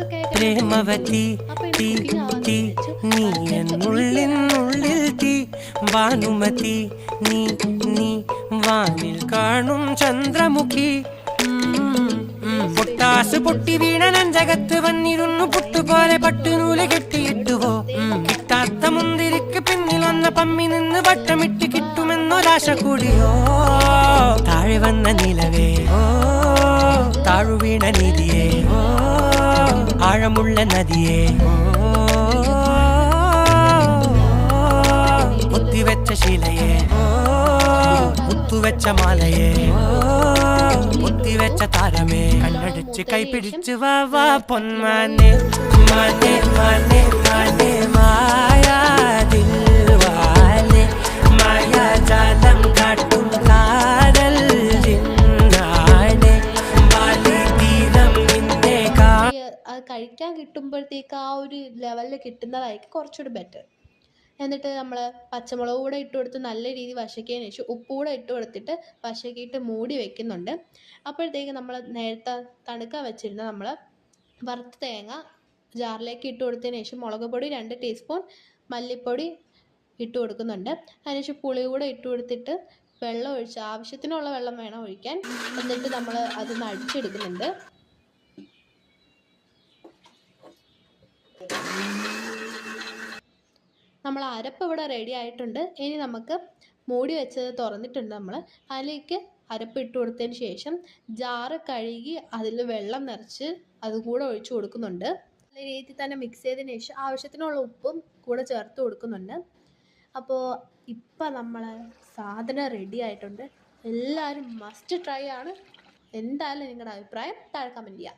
പ്രേമവതി തീ തീ നീ എന്നുള്ളിനുള്ളിൽ തീ ഭാനുമതി നീ നീ വാനിൽ കാണും ചന്ദ്രമുഖി പൊട്ടാസ് പൊട്ടി വീണ നഞ്ചകത്ത് വന്നിരുന്നു പുട്ടുപോലെ പട്ടുനൂല് കെട്ടിയിട്ടുവോ കിട്ടാത്ത മുന്തിരിക്ക് പിന്നിൽ വന്ന പമ്മി നിന്ന് വട്ടമിട്ട് കിട്ടുമെന്നൊരാശ കൂടിയോ താഴെ വന്ന നിലവേ ഓ താഴുവീണ നിധിയേ ഓ ആഴമുള്ള നദിയേ മുത്തിവെച്ച ശിലയേ മുത്തുവെച്ച മാലയേ മുത്തിവെച്ച താരമേ കണ്ണടിച്ച് കൈപിടിച്ച് വാ വാ പൊന്മാനെ മാനെ മാനെ മാനെ മായാ ദിൽവാലെ മായാജാലം കാട്ടും കാതൽ ജിന്നാനെ വാലി തീരം നിന്നെ അത് കഴിക്കാൻ കിട്ടുമ്പോഴത്തേക്ക് ആ ഒരു ലെവലിൽ കിട്ടുന്നതായിരിക്കും കുറച്ചുകൂടി ബെറ്റർ. എന്നിട്ട് നമ്മൾ പച്ചമുളക് കൂടെ ഇട്ട് കൊടുത്ത് നല്ല രീതിയിൽ വശക്കിയതിന് ശേഷം ഉപ്പ് കൂടെ ഇട്ട് കൊടുത്തിട്ട് വശക്കിയിട്ട് മൂടി വെക്കുന്നുണ്ട്. അപ്പോഴത്തേക്ക് നമ്മൾ നേരത്തെ തണുക്കാൻ വെച്ചിരുന്ന നമ്മൾ വറുത്ത തേങ്ങ ജാറിലേക്ക് ഇട്ട് കൊടുത്തതിന് ശേഷം മുളക് പൊടി 2 ടീസ്പൂൺ മല്ലിപ്പൊടി ഇട്ട് കൊടുക്കുന്നുണ്ട്. അതിനുശേഷം പുളി കൂടെ ഇട്ട് കൊടുത്തിട്ട് വെള്ളം ഒഴിച്ച് ആവശ്യത്തിനുള്ള വെള്ളം വേണം ഒഴിക്കാൻ. എന്നിട്ട് നമ്മൾ അത് അടിച്ചെടുക്കുന്നുണ്ട്. നമ്മൾ അരപ്പ് ഇവിടെ റെഡി ആയിട്ടുണ്ട്. ഇനി നമുക്ക് മൂടി വെച്ചത് തുറന്നിട്ടുണ്ട്. നമ്മൾ അതിലേക്ക് അരപ്പ് ഇട്ട് കൊടുത്തതിന് ശേഷം ജാറ് കഴുകി അതിൽ വെള്ളം നിറച്ച് അതുകൂടെ ഒഴിച്ചു കൊടുക്കുന്നുണ്ട്. നല്ല രീതിയിൽ തന്നെ മിക്സ് ചെയ്തതിന് ശേഷം ആവശ്യത്തിനുള്ള ഉപ്പും കൂടെ ചേർത്ത് കൊടുക്കുന്നുണ്ട്. അപ്പോൾ ഇപ്പം നമ്മൾ സാധനം റെഡി ആയിട്ടുണ്ട്. എല്ലാവരും മസ്റ്റ് ട്രൈ ആണ്. എന്തായാലും നിങ്ങളുടെ അഭിപ്രായം താഴെ കമൻറ്റ് ചെയ്യാം.